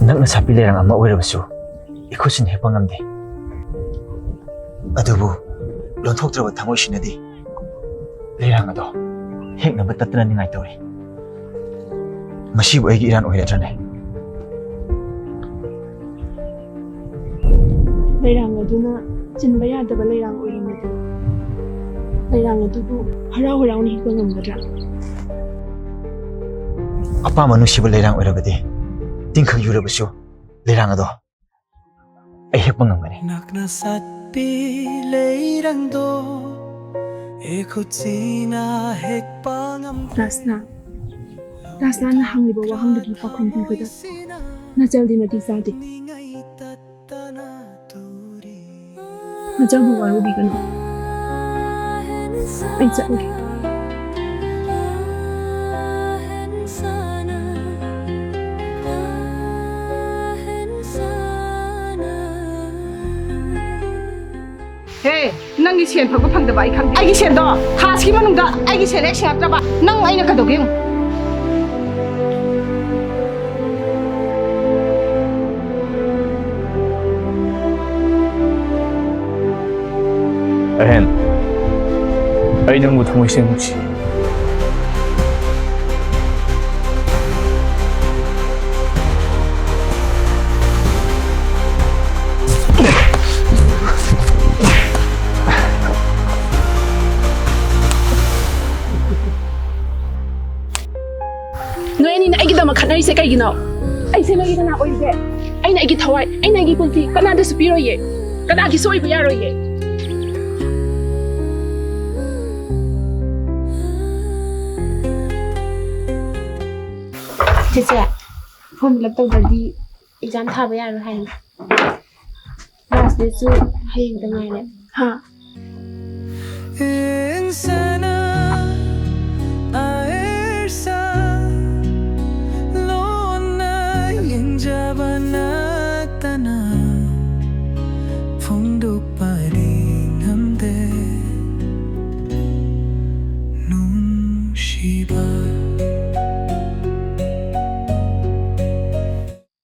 ꯅꯛꯅ ꯁꯥꯄꯤ ꯂꯩꯔꯥꯡ ꯑꯃ ꯑꯣꯏꯔꯕꯁꯨ ꯏꯈꯨꯠꯁꯤꯅ ꯍꯦꯛꯄ ꯉꯝꯗꯦ ꯑꯗꯨꯕꯨ ꯂꯣꯟꯊꯣꯛꯇ꯭ꯔꯕ ꯊꯃꯣꯏꯁꯤꯅꯗꯤ ꯂꯩꯔꯥꯡ ꯑꯗꯣ ꯍꯦꯛꯅꯕ ꯇꯠꯇꯅ ꯅꯤꯡꯉꯥꯏ ꯇꯧꯔꯤ ꯃꯁꯤꯕꯨ ꯑꯩꯒꯤ ꯏꯔꯥꯟ ꯑꯣꯏꯔꯗ꯭ꯔꯅꯦ ꯂꯩꯔꯥꯡ ꯑꯗꯨꯅ ꯆꯤꯟꯕ ꯌꯥꯗꯕ ꯂꯩꯔꯥꯡ ꯑꯣꯏꯔꯝꯃꯗꯤ ꯂꯩꯔꯥꯡ ꯑꯗꯨꯕꯨ ꯍꯔꯥꯎ ꯍꯔꯥꯎꯅ ꯍꯤꯛꯄ ꯉꯝꯒꯗ꯭ꯔꯥ ꯑꯄꯥꯝꯕ ꯅꯨꯡꯁꯤꯕ ꯂꯩꯔꯥꯡ ꯑꯣꯏꯔꯕꯗꯤ ꯇꯤꯡꯈꯪ ꯌꯨꯔꯕꯁꯨ ꯂꯩꯔꯥꯡ ꯑꯗꯣ ꯑꯩ ꯍꯦꯛꯄ ꯉꯝꯒꯅꯤ ꯅꯛꯅ ꯁꯠꯄꯤ ꯂꯩꯔꯥꯡꯗꯣ ꯏꯈꯨꯠꯁꯤꯅ ꯍꯦꯛꯄ ꯉꯝꯗꯦ ꯔꯥꯁꯅꯥꯅ ꯍꯪꯂꯤꯕ ꯋꯥꯍꯪꯗꯨꯒꯤ ꯄꯥꯎꯈꯨꯝ ꯄꯤꯕꯗ ꯅꯆꯜꯗꯤ ꯃꯇꯤꯛ ꯆꯥꯗꯦ ꯅꯆꯜꯕꯨ ꯋꯥꯔꯧꯕꯤꯒꯅꯨ ꯑꯩ ꯆꯠꯂꯒꯦ ꯍꯦ ꯅꯪꯒꯤ ꯁꯦꯟ ꯐꯪꯕ ꯐꯪꯗꯕ ꯑꯩ ꯈꯪꯗꯦ ꯑꯩꯒꯤ ꯁꯦꯟꯗꯣ ꯊꯥꯁꯤꯒꯤ ꯃꯅꯨꯡꯗ ꯑꯩꯒꯤ ꯁꯦꯟ ꯍꯦꯛ ꯁꯤꯡꯉꯛꯇ꯭ꯔꯕ ꯅꯪ ꯑꯩꯅ ꯀꯩꯗꯧꯒꯦ ꯌꯦꯡꯉꯨ ꯑꯍꯦꯟ ꯑꯩ ꯅꯪꯕꯨ ꯊꯃꯣꯏ ꯁꯦꯡꯅ ꯅꯨꯡꯁꯤ ꯅꯣꯏ ꯑꯅꯤꯅ ꯑꯩꯒꯤꯗꯃꯛ ꯈꯠꯅꯔꯤꯁꯦ ꯀꯩꯒꯤꯅꯣ ꯑꯩꯁꯦ ꯅꯣꯏꯒꯤ ꯀꯅꯥ ꯑꯣꯏꯔꯤꯒꯦ ꯑꯩꯅ ꯑꯩꯒꯤ ꯊꯋꯥꯏ ꯑꯩꯅ ꯑꯩꯒꯤ ꯄꯨꯟꯁꯤ ꯀꯅꯥꯗꯁꯨ ꯄꯤꯔꯣꯏꯌꯦ ꯀꯅꯥꯒꯤꯁꯨ ꯑꯣꯏꯕ ꯌꯥꯔꯣꯏꯌꯦ ꯆꯦꯆꯦ ꯐꯣꯔꯝ ꯐꯤꯜ ꯑꯞ ꯇꯧꯗ꯭ꯔꯗꯤ ꯑꯦꯛꯖꯥꯝ ꯊꯥꯕ ꯌꯥꯔꯣꯏ ꯍꯥꯏꯅꯤ ꯂꯥꯁ ꯗꯦꯠꯁꯨ ꯍꯌꯦꯡꯗ ꯉꯥꯏꯔꯦ ꯍꯥ